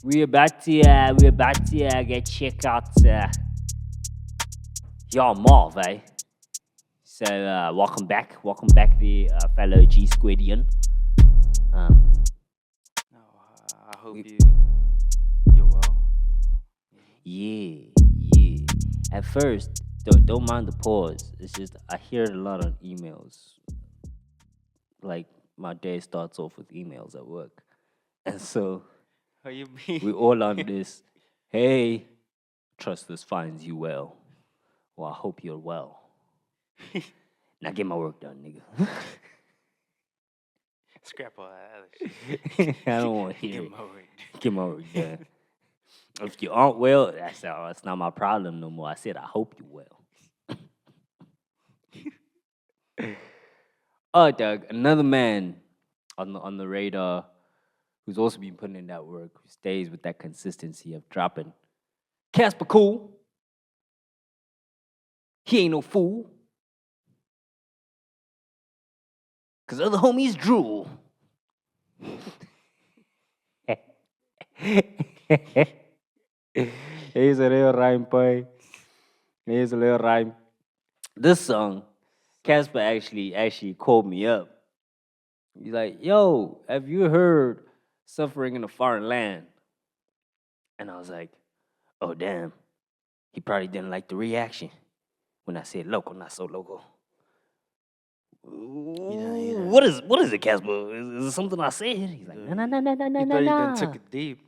we're about to get check out y'all Marv, eh? So welcome back, the fellow G Squidian. No, I hope you're well. Yeah. At first, don't mind the pause. It's just I hear it a lot on emails. Like my day starts off with emails at work, and so How you mean? we all on this. Hey, trust this finds you well. Well, I hope you're well. Now get my work done, nigga. Scrap all that other shit. I don't want to hear Get it. my work. Get my work done. If you aren't well, that's not my problem no more. I said I hope you're well. Oh, Doug, another man on the radar who's also been putting in that work, who stays with that consistency of dropping. Caspercool. He ain't no fool. Cause other homies drool. Here's a little rhyme, boy. Here's a little rhyme. This song, Casper actually called me up. He's like, "Yo, have you heard Suffering in a Foreign Land?" And I was like, "Oh damn, he probably didn't like the reaction when I said local, not so local." Yeah. What is it, Casper? Is it something I said? He's like, no. You thought you done took it deep.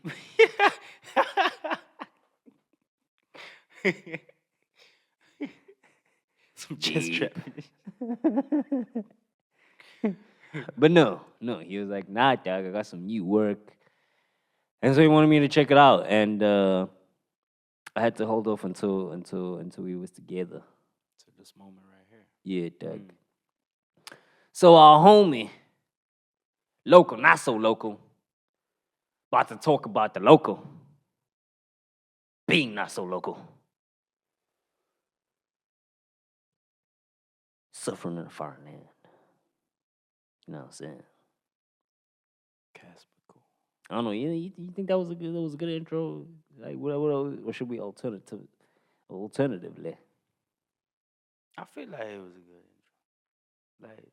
Some chest Deep. trap. But no, he was like, nah, dog, I got some new work. And so he wanted me to check it out. And I had to hold off until we was together. To this moment right here. Yeah, Doug. So our homie, local, not so local, about to talk about the local being not so local. Suffering in a foreign land. You know what I'm saying? Caspercool. I don't know. You think that was a good intro? Like what should we alternatively? I feel like it was a good intro. Like,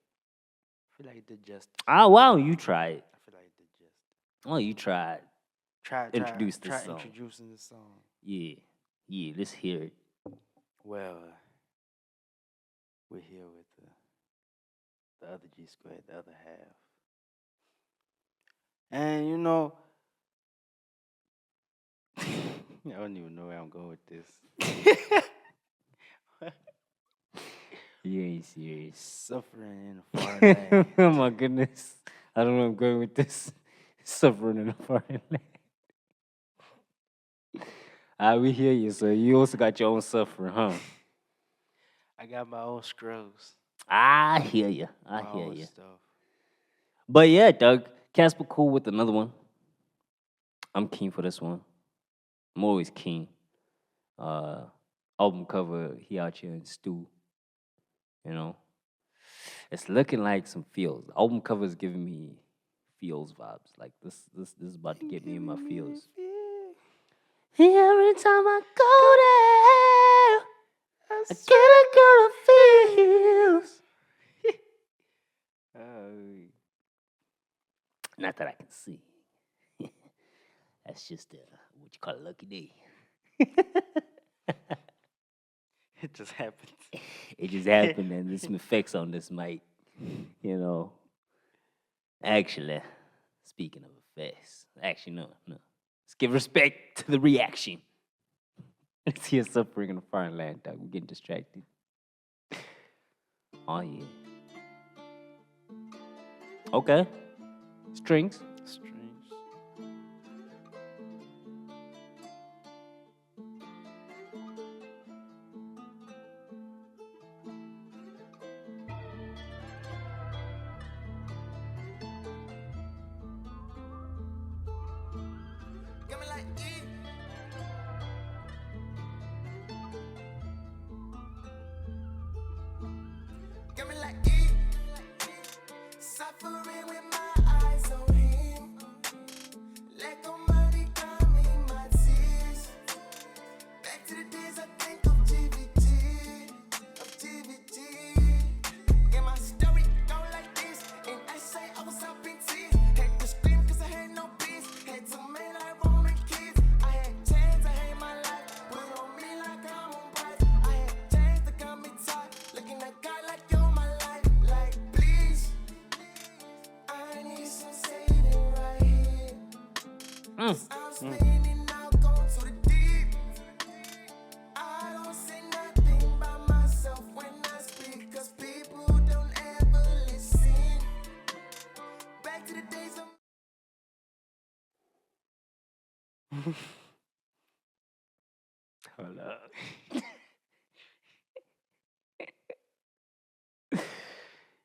I feel like it did justice. Ah, wow, you tried. I feel like it did justice. Oh, you tried. Try Introduce this song. introducing this song. Yeah. Let's hear it. Well, we're here with the other G squared, the other half. And you know, I don't even know where I'm going with this. You ain't serious. Suffering in a foreign land. Oh my goodness. I don't know where I'm going with this. Suffering in a foreign land. We hear you, so you also got your own suffering, huh? I got my own scrubs. I hear you. My own stuff. But yeah, Doug, Caspercool with another one. I'm keen for this one. I'm always keen. Album cover, he out here in stew. You know, it's looking like some feels. The album cover is giving me feels vibes. Like this is about to get me in my feels. Every time I go there, I get a girl feels. Not that I can see. That's just what you call a lucky day. It just happened. It just happened, and there's some effects on this mic. You know. Actually, speaking of effects, no. Let's give respect to the reaction. Let's hear Suffering in a Foreign Land, dog. We're getting distracted. Oh, yeah. Okay. Strings. Got me like suffering with my eyes on him. Let go money got me Mm. I'm spinning out, going to the deep. I don't say nothing by myself when I speak, cause people don't ever listen. Back to the days of Hold up.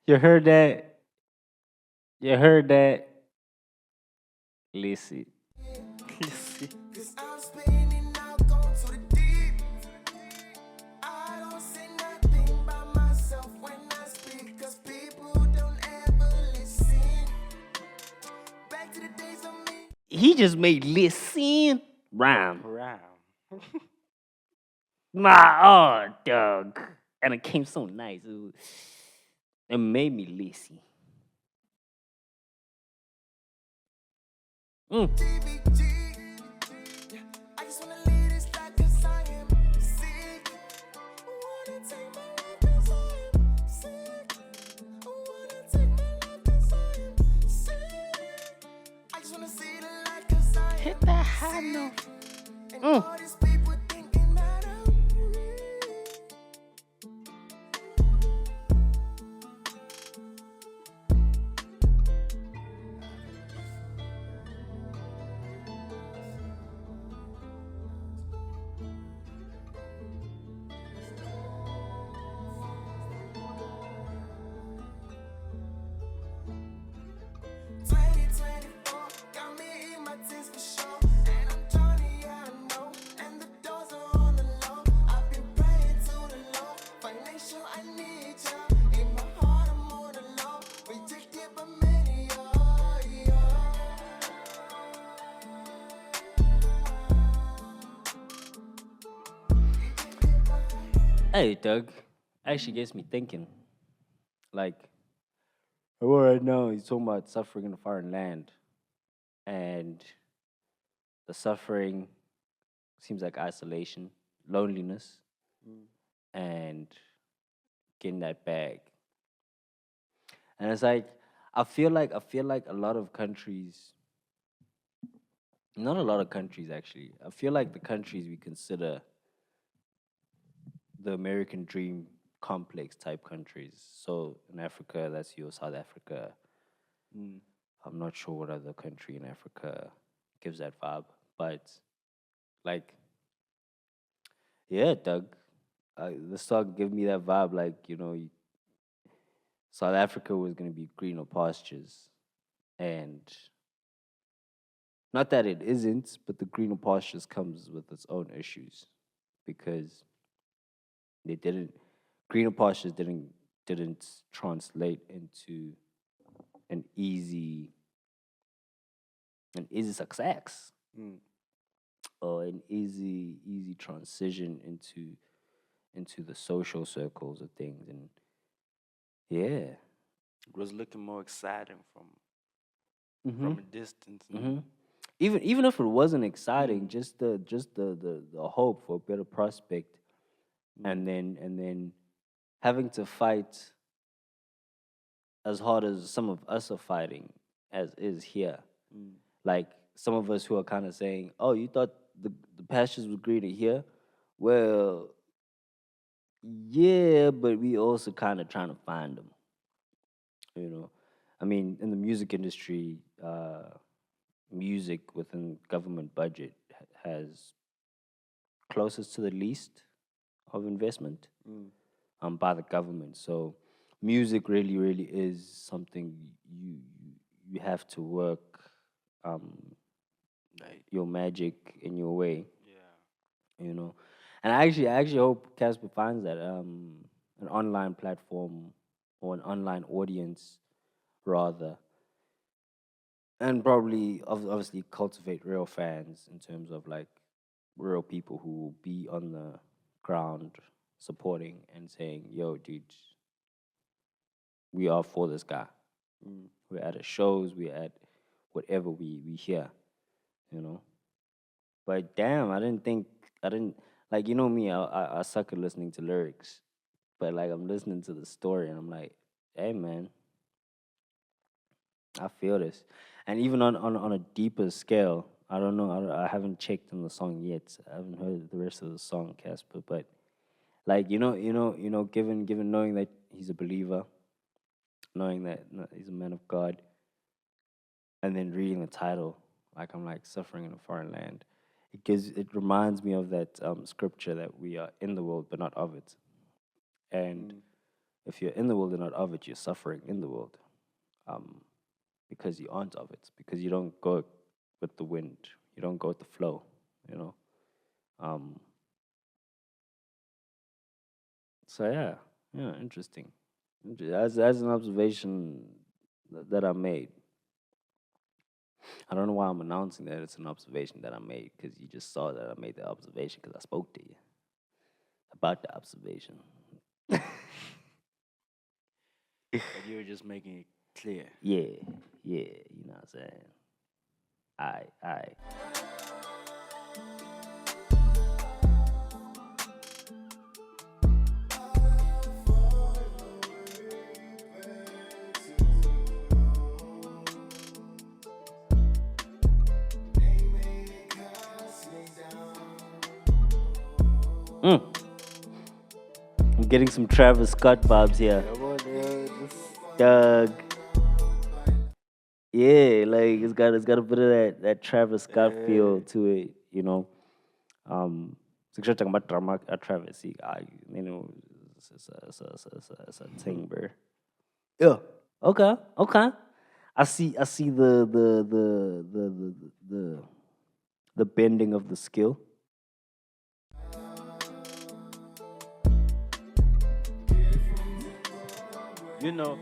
You heard that? You heard that? Listen. Listen. cause I'm spinning out, going to the deep. I don't say nothing by myself when I speak, cause people don't ever listen. Back to the days of me. He just made listen rhyme. Ram. My dog. And it came so nice. It made me listen. Mm. TBG. I just wanna leave this life cause I am sick. Wanna take my life cause I am sick. Wanna take my life cause I am sick. I just wanna see the light cause I am Hit that high note. and Mm. all these people thinking that I'm real. Got me in my tears for sure. And I'm Johnny, yeah, I know. And the doors are on the low. I've been praying to the Lord. Financial, I need ya. In my heart, I'm on the low. Rejected by many, oh, yeah. Hey, Doug. Actually gets me thinking. Like, right now, he's talking about suffering in a foreign land. And the suffering seems like isolation, loneliness, and getting that bag. And it's like I feel like a lot of countries, not a lot of countries actually. I feel like the countries we consider the American dream complex type countries. So in Africa, that's your South Africa. I'm not sure what other country in Africa gives that vibe, but like, yeah, Doug, the song give me that vibe. Like, South Africa was gonna be greener pastures, and not that it isn't, but the greener pastures comes with its own issues because they didn't greener pastures didn't translate into an easy success or an easy transition into the social circles of things. And yeah. It was looking more exciting from Hmm. a distance. Hmm. Even if it wasn't exciting, just the hope for a better prospect, and then having to fight as hard as some of us are fighting as is here. Like some of us who are kind of saying, "Oh, you thought the pastures were greener here?" Well, yeah, but we also kind of trying to find them. You know, I mean, in the music industry, music within government budget has closest to the least of investment by the government. So music really is something you have to work Like, your magic in your way, yeah. you know. And I actually hope Casper finds that an online platform or an online audience rather, and probably obviously cultivate real fans in terms of like real people who will be on the ground supporting and saying, "Yo, dude, we are for this guy. We're at the shows, we're at whatever we hear, you know." But damn, I didn't like me. I suck at listening to lyrics, but like I'm listening to the story and I'm like, hey man, I feel this. And even on a deeper scale, I don't know. I haven't checked on the song yet. I haven't heard the rest of the song, Casper. But like given knowing that he's a believer, knowing that he's a man of God, and then reading the title, like I'm like suffering in a foreign land. It reminds me of that scripture that we are in the world but not of it. And if you're in the world and not of it, you're suffering in the world, um, because you aren't of it, because you don't go with the wind, you don't go with the flow, you know. Um, so yeah, interesting. As an observation that I made. I don't know why I'm announcing that it's an observation that I made, because you just saw that I made the observation because I spoke to you about the observation. But you were just making it clear. Yeah, you know what I'm saying. I. Mm. I'm getting some Travis Scott vibes here. Come on, Doug. Yeah, like it's got a bit of that Travis Scott feel to it, you know. So talking about drama Travis, you know, it's a thing, bro. Yeah. Okay. I see the bending of the skill. You know,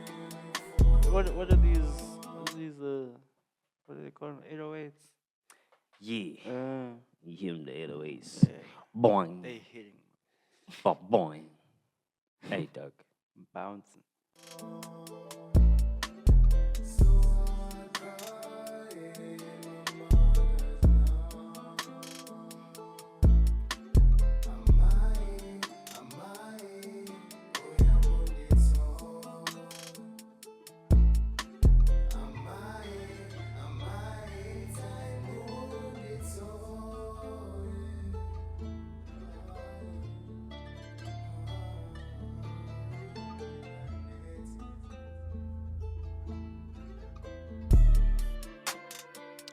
what are these what do they call them? 808s? Yeah. Uh, You hear him the 808s. yeah, Boing. they hitting, Boing. Hey, Doug. bouncing.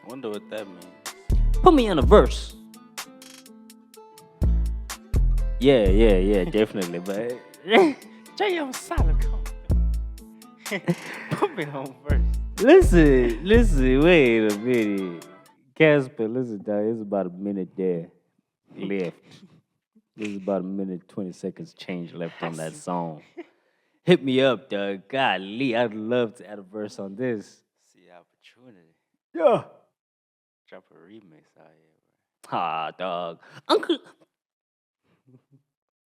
I wonder what that means. Put me on a verse. Yeah, definitely. But J.M. Solid, put me on first. listen, wait a minute. Casper, listen, dog, it's about a minute there left. There's about a minute, 20 seconds change left on that song. Hit me up, dog. Golly, I'd love to add a verse on this. See the opportunity. Yeah. Drop a remix out here, Ah, dog. Uncle.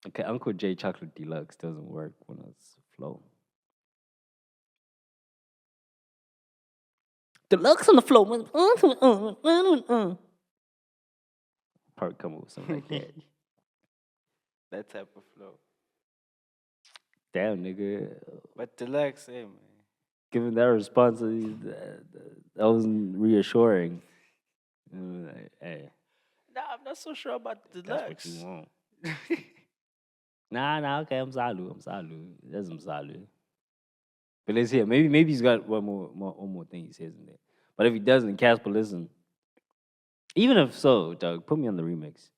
Okay, Uncle J Chocolate Deluxe doesn't work when it's flow. Deluxe on the flow. Probably come up with something like that. that type of flow. Damn, nigga. But deluxe, hey man. Given that response, that wasn't reassuring. Like, hey, Nah, I'm not so sure about that's deluxe. what you want. Nah, okay, I'm Salu. That's Salu. But let's hear. Maybe he's got one more thing he says in there. But if he doesn't, Casper, listen. Even if so, Doug, put me on the remix.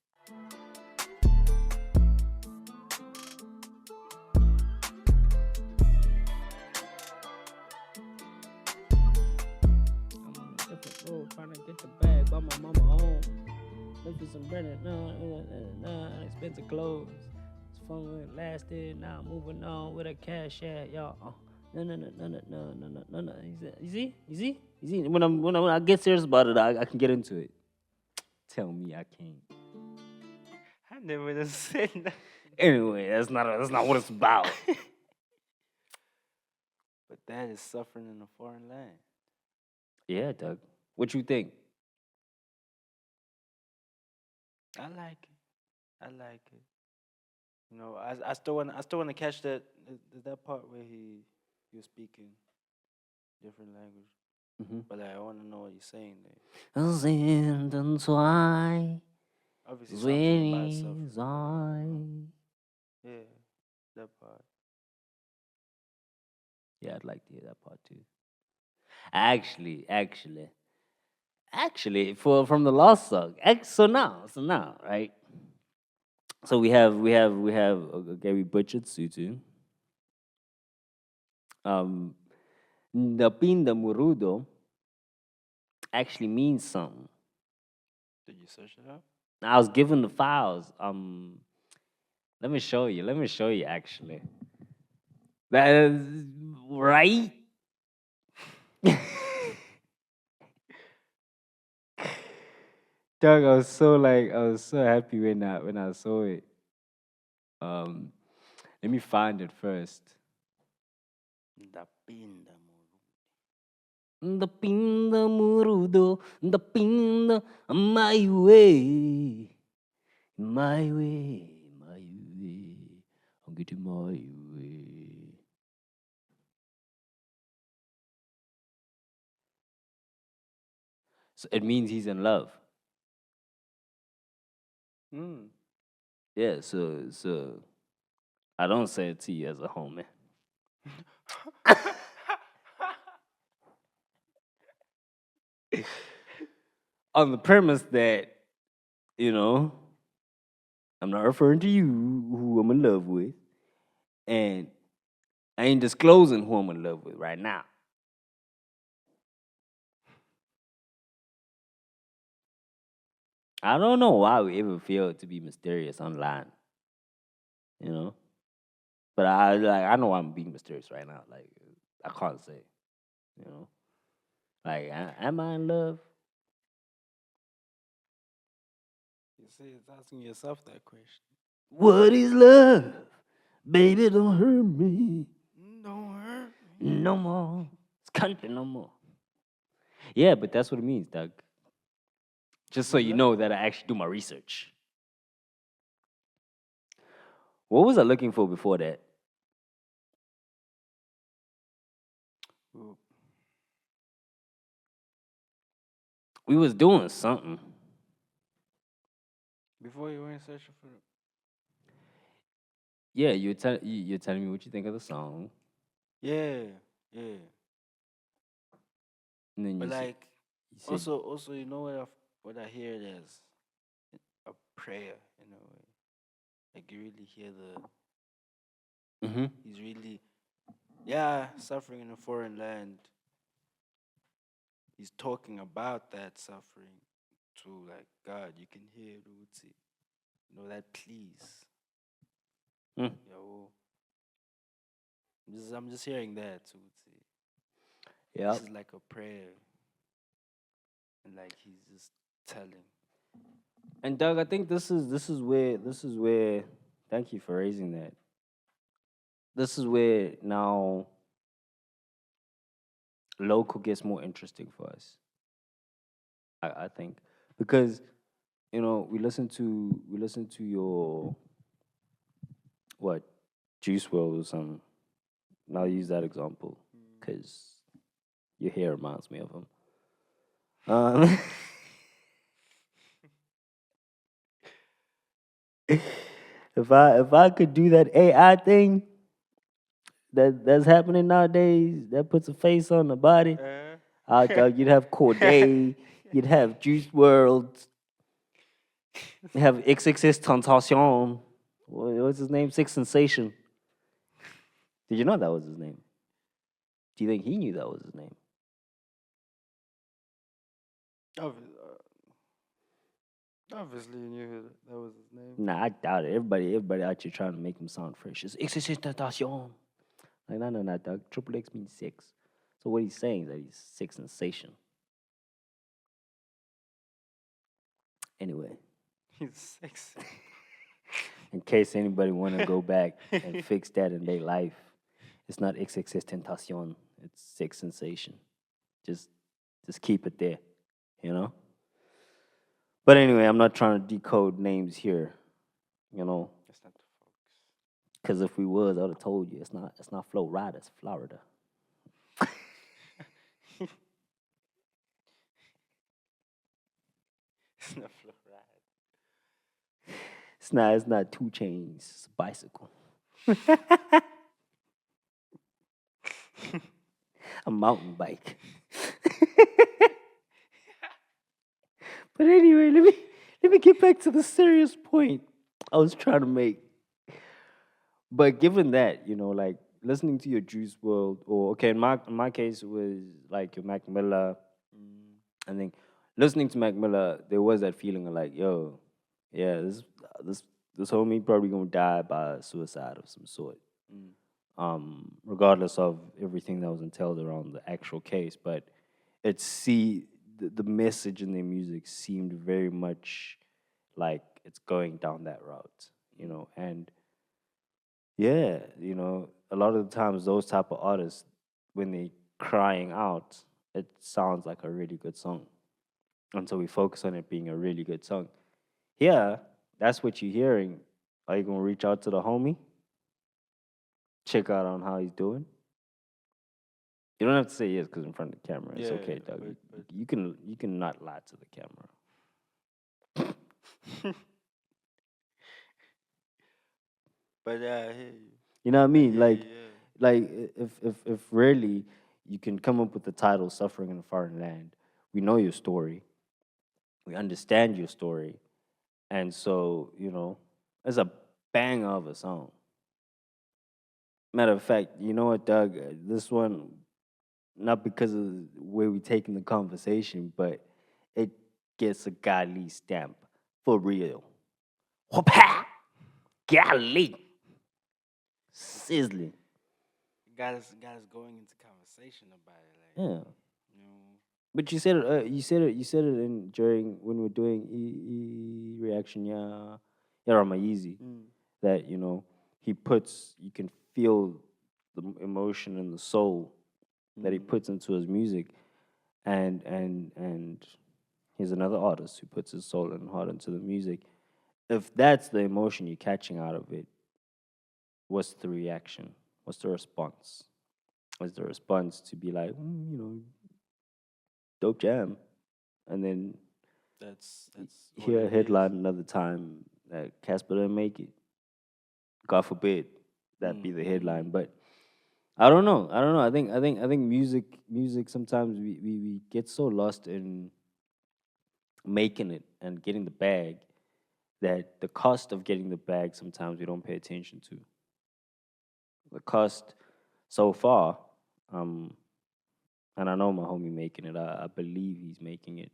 I'm on a different road trying to get the bag by my mama home. Look for some bread, expensive clothes. It's fun when it lasted. Now I'm moving on with a cash at y'all. No. You see? When I get serious about it, I can get into it. Tell me I can't. I never even said that. Anyway, that's not what it's about. But that is suffering in a foreign land. Yeah, Doug. What you think? I like it. You know, I still want to catch that part where he was speaking different language. But like, I want to know what he's saying there. Sind zwei Obviously, something about Zwillinge suffering. sein. Yeah, that part. Yeah, I'd like to hear that part too. Actually, for from the last song. So now, right? So we have Gary butchered Sutu. The pinda murudo actually means something. Did you search it up? I was given the files. Let me show you. Let me show you. Actually, that is right. Doug, I was so happy when I saw it. Um, let me find it first. Da pinda, moro. The pinda murudo, the pinda my way, my way, my way. I'm getting my way. So it means he's in love. Mm. Yeah. So I don't say it to you as a homie. On the premise that you know I'm not referring to you, who I'm in love with, and I ain't disclosing who I'm in love with right now. I don't know why we ever feel to be mysterious online, you know. But I know I'm being mysterious right now. Like I can't say, you know. Like am I in love? You see, it's asking yourself that question. What is love? Baby, don't hurt me Don't hurt me. no more. It's country no more. Yeah, but that's what it means, Doug. Just so What is you that? know that I actually do my research. What was I looking for before that? Ooh. We was doing something. Before you went searching for it. Yeah, you're telling me what you think of the song, Yeah, yeah. and then But you said, like, you said also, you know what I hear it as a prayer in a way. Like you really hear mm-hmm. he's really, yeah, suffering in a foreign land. He's talking about that suffering to like God. You can hear Ruti. You know that please. Mm. Yo, I'm just hearing that too. Yeah. This is like a prayer, and like he's just telling. And Doug, I think this is where. Thank you for raising that. This is where now local gets more interesting for us. I think because we listen to your what Juice World or something. And I'll use that example because your hair reminds me of him. Um, if I could do that AI thing that's happening nowadays, that puts a face on the body. You'd have Corday, you'd have Juice World, you have XXS Tentation. What's his name? Six Sensation. Did you know that was his name? Do you think he knew that was his name? Obviously, you knew that was his name. Nah, I doubt it. Everybody out here trying to make him sound fresh. It's XXS Tentation. Like, no, dog. Triple X means six. So what he's saying is that he's Six Sensation. Anyway, He's sexy. in case anybody want to go back and fix that in their life, it's not XXS Tentacion. It's Six Sensation. Just keep it there, you know. But anyway, I'm not trying to decode names here, you know, That's not the focus. because if we was, I would have told you it's not Florida, it's Florida. It's not fluoride. It's not 2 chains. It's a bicycle. A mountain bike. But anyway, let me get back to the serious point I was trying to make. But given that, like listening to your Juice World, or okay, in my case it was like your Mac Miller. I think listening to Mac Miller, there was that feeling of like, yo, yeah, this this homie probably gonna die by suicide of some sort. Regardless of everything that was entailed around the actual case. But the message in their music seemed very much like it's going down that route, and yeah, a lot of the times those type of artists, when they crying out, it sounds like a really good song until we focus on it being a really good song. Yeah, that's what you're hearing. Are you gonna reach out to the homie? Check out on how he's doing? You don't have to say yes because in front of the camera. It's Yeah, okay, Doug. but You can not lie to the camera. but I hear you. You know what I mean? Yeah, yeah. Like if really you can come up with the title "Suffering in a Foreign Land," we know your story, we understand your story, and so it's a bang of a song. Matter of fact, you know what, Doug? This one, not because of where we taking the conversation, but it gets a godly stamp for real. Whoop-ha! Golly, sizzling. Got us going into conversation about it, like Yeah. you know. But you said it. You said it in during when we are doing reaction. Yeah, yeah, Rama Easy. That he puts. You can feel the emotion and the soul that he puts into his music, and he's another artist who puts his soul and heart into the music. If that's the emotion you're catching out of it, what's the reaction? What's the response? What's the response to be like, dope jam, and then That's what hear a it is. headline another time that Casper didn't make it. God forbid that be the headline. But I don't know. I don't know. I think music sometimes we get so lost in making it and getting the bag that the cost of getting the bag sometimes we don't pay attention to. The cost so far, um, and I know my homie making it. I believe he's making it.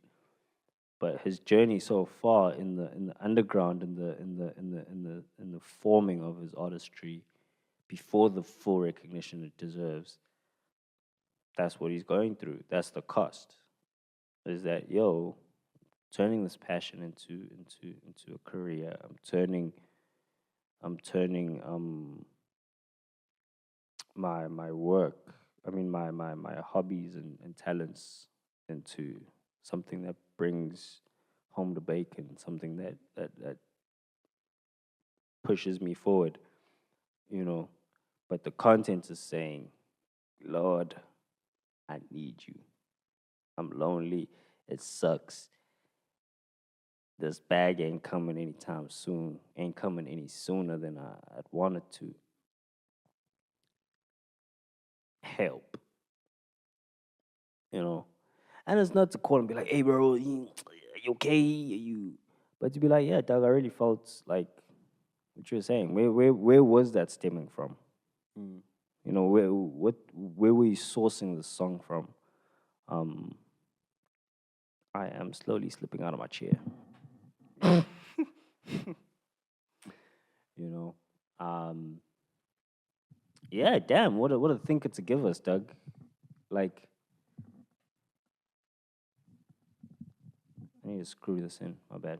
But his journey so far in the underground, in the forming of his artistry, before the full recognition it deserves, that's what he's going through. That's the cost. Is that turning this passion into a career. I'm turning my work. I mean my hobbies and talents into something that brings home the bacon, something that pushes me forward, you know. But the content is saying, Lord, I need you. I'm lonely. It sucks. This bag ain't coming anytime soon. Ain't coming any sooner than I'd want it to. Help, you know. And it's not to call and be like, hey, bro, you okay? You, but to be like, yeah, Doug, I really felt like what you were saying. Where was that stemming from? Where were you sourcing the song from? Um, I am slowly slipping out of my chair. you know, um, yeah, damn, what a thinker to give us, Doug. Like, I need to screw this in. My bad.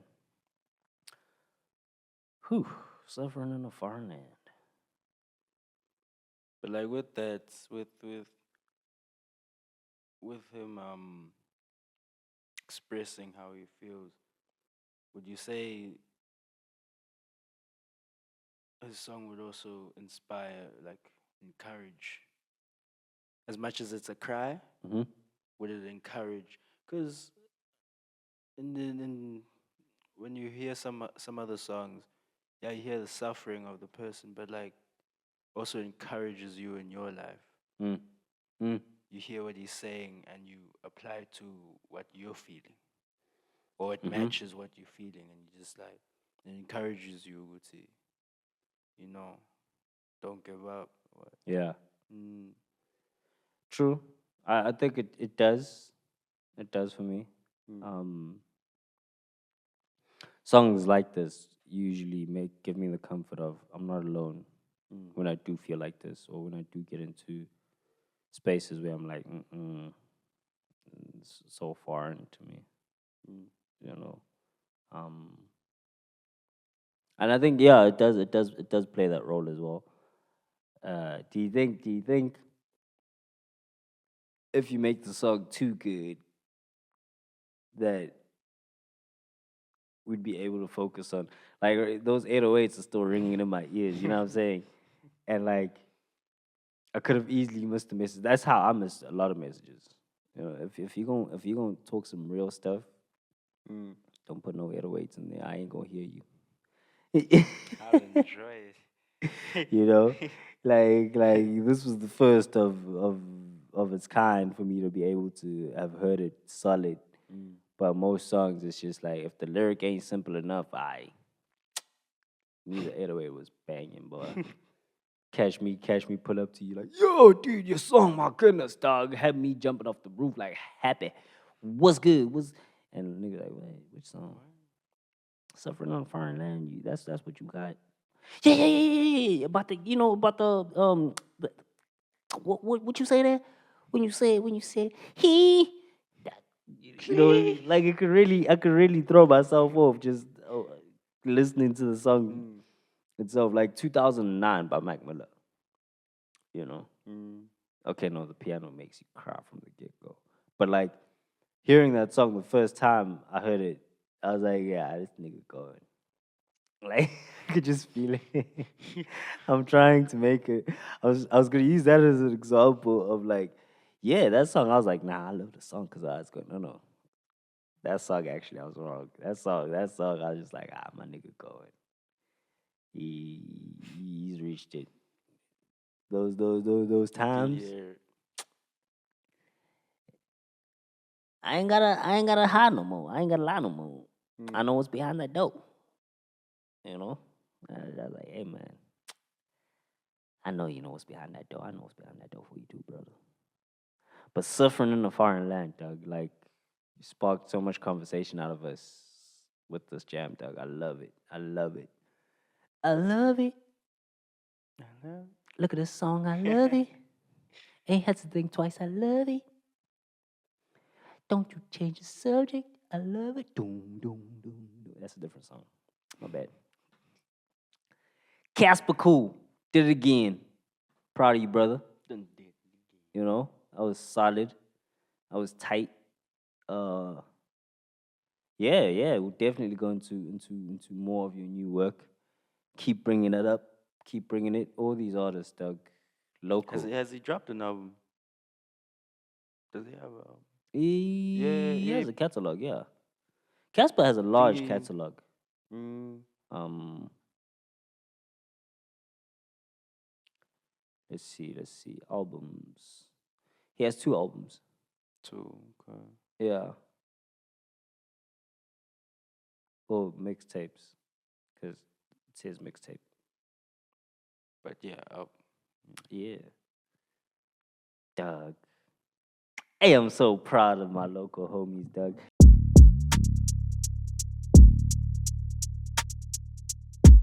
Whew, suffering in a foreign land. But like with that, with him expressing how he feels, would you say his song would also inspire, like encourage, as much as it's a cry? Mm-hmm. Would it encourage? Because in when you hear some other songs, yeah, you hear the suffering of the person, but like also encourages you in your life. Mm. Mm. You hear what he's saying and you apply it to what you're feeling, or it Mm-hmm. matches what you're feeling, and you just like it encourages you to, you know, don't give up. What? Yeah. Mm, True. I think it does. It does for me. mm, Um, songs like this usually give me the comfort of I'm not alone mm, when I do feel like this, or when I do get into spaces where I'm like, it's so foreign to me, mm. you know. Um, and I think yeah, it does play that role as well. Do you think if you make the song too good that we'd be able to focus on like those 808s are still ringing in my ears, you know what I'm saying? And like I could have easily missed the message. That's how I missed a lot of messages. You know, if you gonna talk some real stuff, Mm. don't put no 808s in there. I ain't gonna hear you. I'll enjoy it. You know, like this was the first of its kind for me to be able to have heard it solid. Mm. But most songs, it's just like if the lyric ain't simple enough, I knew the 808 was banging, boy. Catch me, pull up to you like, yo, dude, your song, my goodness, dog, had me jumping off the roof like happy. What's good? What's and the nigga like, wait, which song? Suffering on a foreign land. That's what you got. Yeah. About the what you say there? When you said he that, like I could really throw myself off just listening to the song Mm, itself, like 2009 by Mac Miller. You know, mm. okay, no, the piano makes you cry from the get go, but like hearing that song the first time I heard it, I was like, yeah, this nigga going. Like I could just feel it. I'm trying to make it. I was gonna use that as an example of like, yeah, that song. I was like, nah, I love the song because I was going, no. That song actually, I was wrong. That song, I was just like, my nigga going. He's reached it. Those Did you times, hear? I ain't gotta hide no more. I ain't gotta lie no more. I Mm. know what's behind that door. You know, I was like, hey man, I know you know what's behind that door. I know what's behind that door for you too, brother. But suffering in a foreign land, Doug, like you sparked so much conversation out of us with this jam, Doug. I love it. I love it. I love it. Hello? Look at this song. I love it. Ain't had to think twice. I love it. Don't you change the subject. I love it. Doom, doom, doom, doom. That's a different song. My bad. Caspercool did it again. Proud of you, brother. Dun, dun, dun. You know, I was solid. I was tight. Uh, yeah. We'll definitely go into more of your new work. Keep bringing it up. Keep bringing it. All these artists, Doug, local. Has he dropped an album? Does he have a? Yeah, He yeah. has a catalog, yeah. Casper has a large Thingy. catalog. Mm, Um, let's see. Albums. He has 2 albums. two. Okay. Yeah. Or mixtapes, because it's his mixtape. But yeah, Yeah. Doug. Hey, I'm so proud of my local homies, Doug.